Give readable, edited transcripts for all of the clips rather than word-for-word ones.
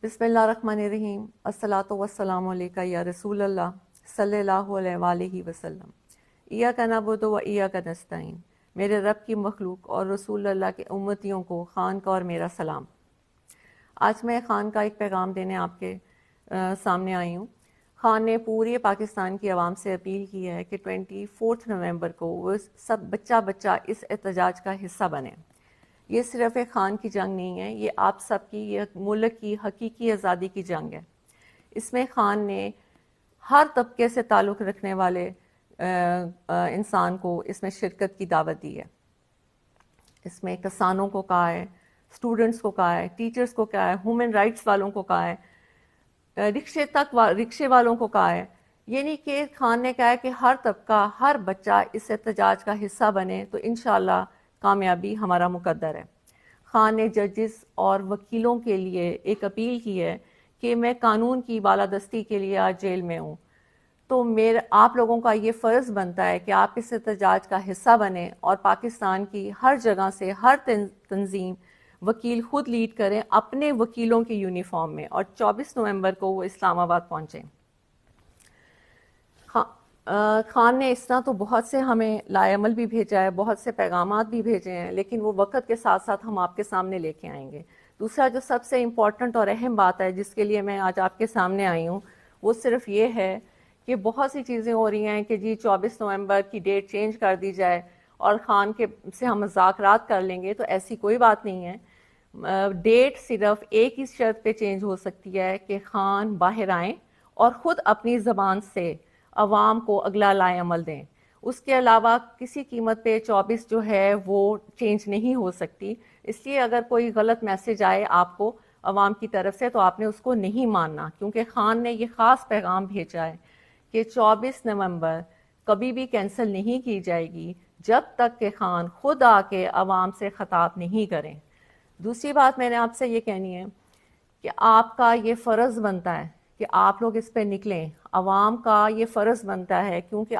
بسم اللہ الرحمن الرحیم، الصلاۃ والسلام علیکہ یا رسول اللہ صلی اللہ علیہ وآلہ وسلم۔ ایاک نعبد و ایاک نستعین۔ میرے رب کی مخلوق اور رسول اللہ کے امتیوں کو خان کا اور میرا سلام۔ آج میں خان کا ایک پیغام دینے آپ کے سامنے آئی ہوں۔ خان نے پورے پاکستان کی عوام سے اپیل کی ہے کہ 24 نومبر کو وہ سب بچہ اس احتجاج کا حصہ بنے۔ یہ صرف ایک خان کی جنگ نہیں ہے، یہ آپ سب کی، یہ ملک کی حقیقی آزادی کی جنگ ہے۔ اس میں خان نے ہر طبقے سے تعلق رکھنے والے انسان کو اس میں شرکت کی دعوت دی ہے۔ اس میں کسانوں کو کہا ہے، اسٹوڈنٹس کو کہا ہے، ٹیچرز کو کہا ہے، ہیومن رائٹس والوں کو کہا ہے، رکشے والوں کو کہا ہے۔ یہ نہیں کہ خان نے کہا ہے کہ ہر طبقہ، ہر بچہ اس احتجاج کا حصہ بنے تو انشاءاللہ کامیابی ہمارا مقدر ہے۔ خان نے ججز اور وکیلوں کے لیے ایک اپیل کی ہے کہ میں قانون کی بالادستی کے لیے آج جیل میں ہوں، تو آپ لوگوں کا یہ فرض بنتا ہے کہ آپ اس احتجاج کا حصہ بنیں اور پاکستان کی ہر جگہ سے ہر تنظیم وکیل خود لیڈ کریں اپنے وکیلوں کے یونیفارم میں، اور 24 نومبر کو وہ اسلام آباد پہنچیں۔ خان نے اس طرح تو بہت سے ہمیں لائے عمل بھی بھیجا ہے، بہت سے پیغامات بھی بھیجے ہیں، لیکن وہ وقت کے ساتھ ساتھ ہم آپ کے سامنے لے کے آئیں گے۔ دوسرا جو سب سے امپورٹنٹ اور اہم بات ہے جس کے لیے میں آج آپ کے سامنے آئی ہوں، وہ صرف یہ ہے کہ بہت سی چیزیں ہو رہی ہیں کہ جی 24 نومبر کی ڈیٹ چینج کر دی جائے اور خان کے سے ہم مذاکرات کر لیں گے، تو ایسی کوئی بات نہیں ہے۔ ڈیٹ صرف ایک ہی شرط پہ چینج ہو سکتی ہے کہ خان باہر آئیں اور خود اپنی زبان سے عوام کو اگلا لائے عمل دیں۔ اس کے علاوہ کسی قیمت پہ 24 جو ہے وہ چینج نہیں ہو سکتی۔ اس لیے اگر کوئی غلط میسج آئے آپ کو عوام کی طرف سے تو آپ نے اس کو نہیں ماننا، کیونکہ خان نے یہ خاص پیغام بھیجا ہے کہ 24 نومبر کبھی بھی کینسل نہیں کی جائے گی جب تک کہ خان خود آ کے عوام سے خطاب نہیں کریں۔ دوسری بات میں نے آپ سے یہ کہنی ہے کہ آپ کا یہ فرض بنتا ہے کہ آپ لوگ اس پہ نکلیں، عوام کا یہ فرض بنتا ہے، کیونکہ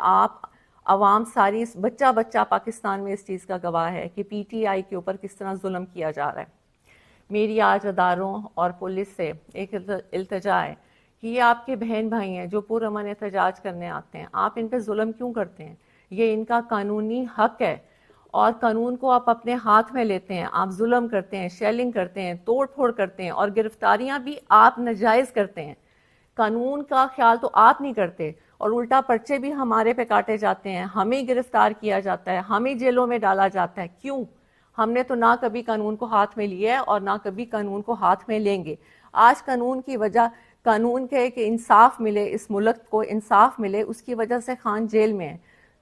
عوام ساری بچہ پاکستان میں اس چیز کا گواہ ہے کہ پی ٹی آئی کے اوپر کس طرح ظلم کیا جا رہا ہے۔ میری آج اداروں اور پولیس سے ایک التجا ہے کہ یہ آپ کے بہن بھائی ہیں جو پرامن احتجاج کرنے آتے ہیں، آپ ان پہ ظلم کیوں کرتے ہیں؟ یہ ان کا قانونی حق ہے، اور قانون کو آپ اپنے ہاتھ میں لیتے ہیں، آپ ظلم کرتے ہیں، شیلنگ کرتے ہیں، توڑ پھوڑ کرتے ہیں، اور گرفتاریاں بھی آپ ناجائز کرتے ہیں۔ قانون کا خیال تو آپ نہیں کرتے، اور الٹا پرچے بھی ہمارے پہ کاٹے جاتے ہیں، ہمیں گرفتار کیا جاتا ہے، ہمیں جیلوں میں ڈالا جاتا ہے۔ کیوں؟ ہم نے تو نہ کبھی قانون کو ہاتھ میں لیا ہے اور نہ کبھی قانون کو ہاتھ میں لیں گے۔ آج قانون کی وجہ، قانون کے کہ انصاف ملے، اس ملک کو انصاف ملے، اس کی وجہ سے خان جیل میں ہے۔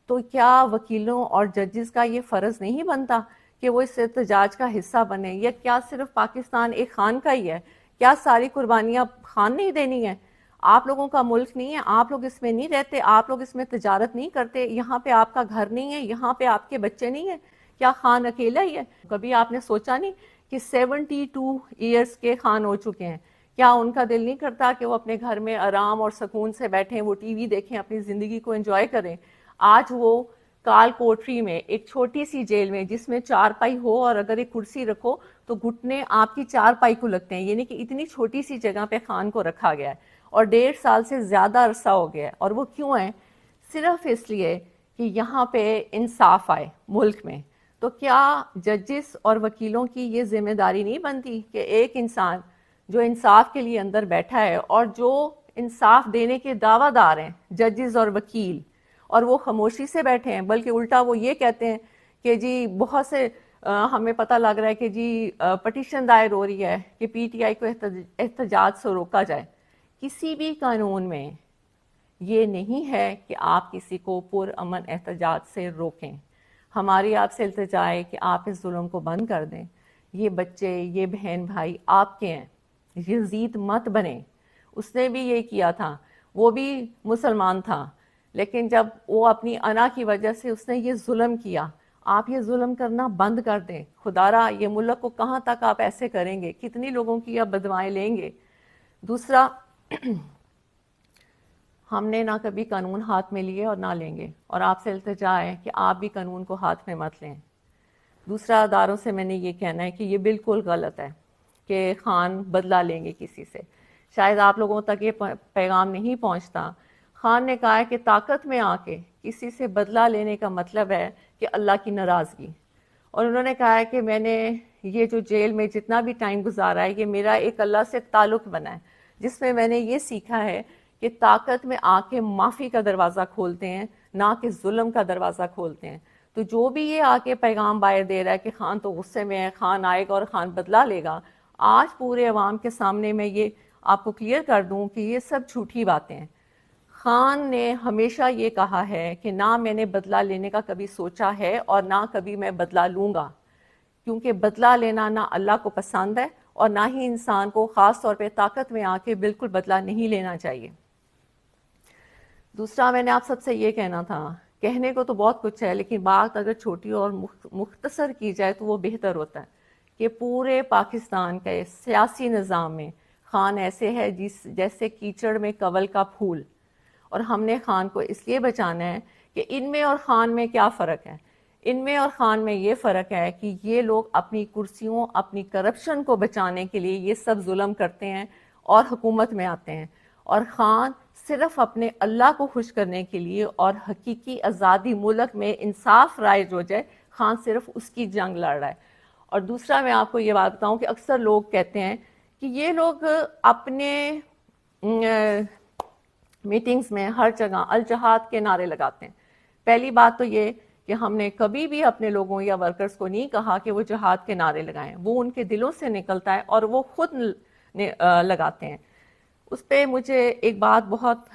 تو کیا وکیلوں اور ججز کا یہ فرض نہیں بنتا کہ وہ اس احتجاج کا حصہ بنے؟ یا کیا صرف پاکستان ایک خان کا ہی ہے؟ کیا ساری قربانیاں خان نہیں دینی ہے؟ آپ لوگوں کا ملک نہیں ہے؟ آپ لوگ اس میں نہیں رہتے؟ آپ لوگ اس میں تجارت نہیں کرتے؟ یہاں پہ آپ کا گھر نہیں ہے؟ یہاں پہ آپ کے بچے نہیں ہیں؟ کیا خان اکیلا ہی ہے؟ کبھی آپ نے سوچا نہیں کہ 72 ایئرس کے خان ہو چکے ہیں؟ کیا ان کا دل نہیں کرتا کہ وہ اپنے گھر میں آرام اور سکون سے بیٹھیں، وہ ٹی وی دیکھیں، اپنی زندگی کو انجوائے کریں؟ آج وہ کال کوٹری میں ایک چھوٹی سی جیل میں جس میں 4 پائی ہو اور اگر ایک کرسی رکھو تو گھٹنے آپ کی 4 پائی کو لگتے ہیں، یعنی کہ اتنی چھوٹی سی جگہ پہ خان کو رکھا گیا ہے، اور 1.5 سال سے زیادہ عرصہ ہو گیا ہے۔ اور وہ کیوں ہے؟ صرف اس لیے کہ یہاں پہ انصاف آئے ملک میں۔ تو کیا ججز اور وکیلوں کی یہ ذمہ داری نہیں بنتی کہ ایک انسان جو انصاف کے لیے اندر بیٹھا ہے اور جو انصاف دینے کے دعویٰ دار ہیں ججز اور وکیل، اور وہ خاموشی سے بیٹھے ہیں، بلکہ الٹا وہ یہ کہتے ہیں کہ جی بہت سے ہمیں پتہ لگ رہا ہے کہ جی پٹیشن دائر ہو رہی ہے کہ پی ٹی آئی کو احتجاج سے روکا جائے۔ کسی بھی قانون میں یہ نہیں ہے کہ آپ کسی کو پرامن احتجاج سے روکیں۔ ہماری آپ سے التجا ہے کہ آپ اس ظلم کو بند کر دیں۔ یہ بچے، یہ بہن بھائی آپ کے ہیں، یزید مت بنیں۔ اس نے بھی یہ کیا تھا، وہ بھی مسلمان تھا، لیکن جب وہ اپنی انا کی وجہ سے اس نے یہ ظلم کیا، آپ یہ ظلم کرنا بند کر دیں۔ خدا را یہ ملک کو کہاں تک آپ ایسے کریں گے؟ کتنی لوگوں کی آپ بدوائیں لیں گے؟ دوسرا، ہم نے نہ کبھی قانون ہاتھ میں لیے اور نہ لیں گے، اور آپ سے التجا ہے کہ آپ بھی قانون کو ہاتھ میں مت لیں۔ دوسرا، اداروں سے میں نے یہ کہنا ہے کہ یہ بالکل غلط ہے کہ خان بدلہ لیں گے کسی سے، شاید آپ لوگوں تک یہ پیغام نہیں پہنچتا۔ خان نے کہا ہے کہ طاقت میں آ کے کسی سے بدلہ لینے کا مطلب ہے کہ اللہ کی ناراضگی، اور انہوں نے کہا ہے کہ میں نے یہ جو جیل میں جتنا بھی ٹائم گزارا ہے یہ میرا ایک اللہ سے تعلق بنا ہے، جس میں نے یہ سیکھا ہے کہ طاقت میں آ کے معافی کا دروازہ کھولتے ہیں، نہ کہ ظلم کا دروازہ کھولتے ہیں۔ تو جو بھی یہ آ کے پیغام باہر دے رہا ہے کہ خان تو غصے میں ہے، خان آئے گا اور خان بدلہ لے گا، آج پورے عوام کے سامنے میں یہ آپ کو کلیئر کر دوں کہ یہ سب جھوٹی باتیں ہیں۔ خان نے ہمیشہ یہ کہا ہے کہ نہ میں نے بدلہ لینے کا کبھی سوچا ہے اور نہ کبھی میں بدلہ لوں گا، کیونکہ بدلہ لینا نہ اللہ کو پسند ہے اور نہ ہی انسان کو خاص طور پہ طاقت میں آ کے بالکل بدلہ نہیں لینا چاہیے۔ دوسرا میں نے آپ سب سے یہ کہنا تھا، کہنے کو تو بہت کچھ ہے لیکن بات اگر چھوٹی اور مختصر کی جائے تو وہ بہتر ہوتا ہے، کہ پورے پاکستان کے سیاسی نظام میں خان ایسے ہے جیسے کیچڑ میں کنول کا پھول، اور ہم نے خان کو اس لیے بچانا ہے کہ ان میں اور خان میں کیا فرق ہے؟ ان میں اور خان میں یہ فرق ہے کہ یہ لوگ اپنی کرسیوں، اپنی کرپشن کو بچانے کے لیے یہ سب ظلم کرتے ہیں اور حکومت میں آتے ہیں، اور خان صرف اپنے اللہ کو خوش کرنے کے لیے اور حقیقی آزادی ملک میں انصاف رائج ہو جائے، خان صرف اس کی جنگ لڑ رہا ہے۔ اور دوسرا میں آپ کو یہ بات بتاؤں کہ اکثر لوگ کہتے ہیں کہ یہ لوگ اپنے میٹنگز میں ہر جگہ الجہاد کے نعرے لگاتے ہیں۔ پہلی بات تو یہ کہ ہم نے کبھی بھی اپنے لوگوں یا ورکرز کو نہیں کہا کہ وہ جہاد کے نعرے لگائیں، وہ ان کے دلوں سے نکلتا ہے اور وہ خود لگاتے ہیں۔ اس پہ مجھے ایک بات بہت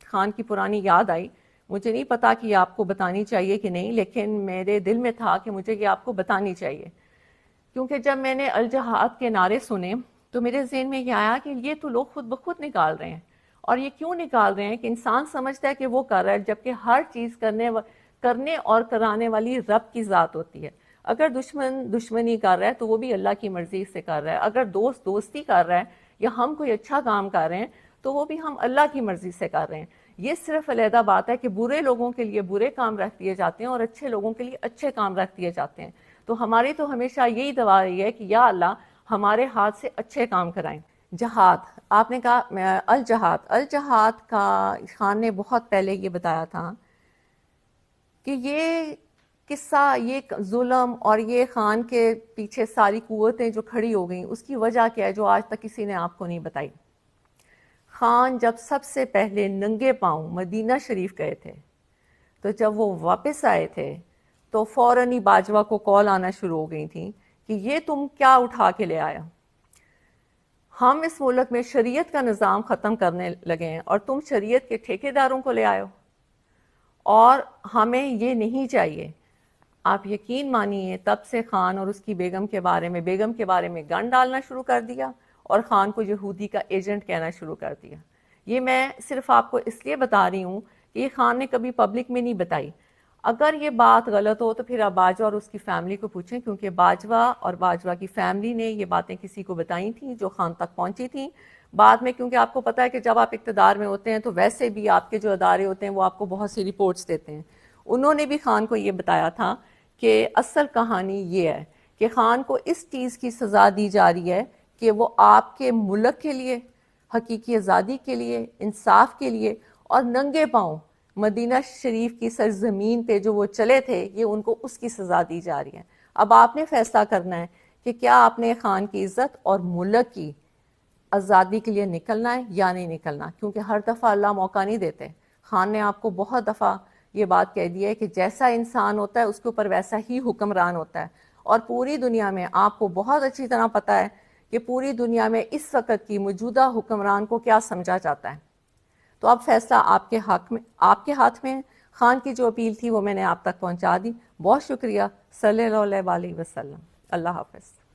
خان کی پرانی یاد آئی، مجھے نہیں پتا کہ یہ آپ کو بتانی چاہیے کہ نہیں، لیکن میرے دل میں تھا کہ مجھے یہ آپ کو بتانی چاہیے، کیونکہ جب میں نے الجہاد کے نعرے سنے تو میرے ذہن میں یہ آیا کہ یہ تو لوگ خود بخود نکال رہے ہیں، اور یہ کیوں نکال رہے ہیں کہ انسان سمجھتا ہے کہ وہ کر رہا ہے، جبکہ ہر چیز کرنے اور کرانے والی رب کی ذات ہوتی ہے۔ اگر دشمن دشمنی کر رہا ہے تو وہ بھی اللہ کی مرضی سے کر رہا ہے، اگر دوست دوستی کر رہا ہے یا ہم کوئی اچھا کام کر رہے ہیں تو وہ بھی ہم اللہ کی مرضی سے کر رہے ہیں۔ یہ صرف علیحدہ بات ہے کہ برے لوگوں کے لیے برے کام رکھ دیے جاتے ہیں اور اچھے لوگوں کے لیے اچھے کام رکھ دیے جاتے ہیں۔ تو ہماری تو ہمیشہ یہی دعا رہی ہے کہ یا اللہ ہمارے ہاتھ سے اچھے کام کرائیں۔ جہاد، آپ نے کہا الجہاد کا خان نے بہت پہلے یہ بتایا تھا کہ یہ قصہ، یہ ظلم اور یہ خان کے پیچھے ساری قوتیں جو کھڑی ہو گئیں اس کی وجہ کیا ہے جو آج تک کسی نے آپ کو نہیں بتائی۔ خان جب سب سے پہلے ننگے پاؤں مدینہ شریف گئے تھے تو جب وہ واپس آئے تھے تو فوراً ہی باجوہ کو کال آنا شروع ہو گئی تھی کہ یہ تم کیا اٹھا کے لے آیا؟ ہم اس ملک میں شریعت کا نظام ختم کرنے لگے ہیں اور تم شریعت کے ٹھیکیداروں کو لے آئے ہو، اور ہمیں یہ نہیں چاہیے۔ آپ یقین مانیے تب سے خان اور اس کی بیگم کے بارے میں گن ڈالنا شروع کر دیا اور خان کو یہودی کا ایجنٹ کہنا شروع کر دیا۔ یہ میں صرف آپ کو اس لیے بتا رہی ہوں کہ یہ خان نے کبھی پبلک میں نہیں بتائی۔ اگر یہ بات غلط ہو تو پھر آپ باجوہ اور اس کی فیملی کو پوچھیں، کیونکہ باجوہ اور باجوہ کی فیملی نے یہ باتیں کسی کو بتائی تھیں جو خان تک پہنچی تھیں۔ بعد میں کیونکہ آپ کو پتہ ہے کہ جب آپ اقتدار میں ہوتے ہیں تو ویسے بھی آپ کے جو ادارے ہوتے ہیں وہ آپ کو بہت سی رپورٹس دیتے ہیں، انہوں نے بھی خان کو یہ بتایا تھا کہ اصل کہانی یہ ہے کہ خان کو اس چیز کی سزا دی جا رہی ہے کہ وہ آپ کے ملک کے لیے، حقیقی آزادی کے لیے، انصاف کے لیے اور ننگے پاؤں مدینہ شریف کی سرزمین پہ جو وہ چلے تھے، یہ ان کو اس کی سزا دی جا رہی ہے۔ اب آپ نے فیصلہ کرنا ہے کہ کیا آپ نے خان کی عزت اور ملک کی آزادی کے لیے نکلنا ہے یا نہیں نکلنا، کیونکہ ہر دفعہ اللہ موقع نہیں دیتے۔ خان نے آپ کو بہت دفعہ یہ بات کہہ دی ہے کہ جیسا انسان ہوتا ہے اس کے اوپر ویسا ہی حکمران ہوتا ہے، اور پوری دنیا میں آپ کو بہت اچھی طرح پتہ ہے کہ پوری دنیا میں اس وقت کی موجودہ حکمران کو کیا سمجھا جاتا ہے۔ تو اب فیصلہ آپ کے ہاتھ میں ہے۔ خان کی جو اپیل تھی وہ میں نے آپ تک پہنچا دی۔ بہت شکریہ۔ صلی اللہ علیہ وسلم۔ اللہ حافظ۔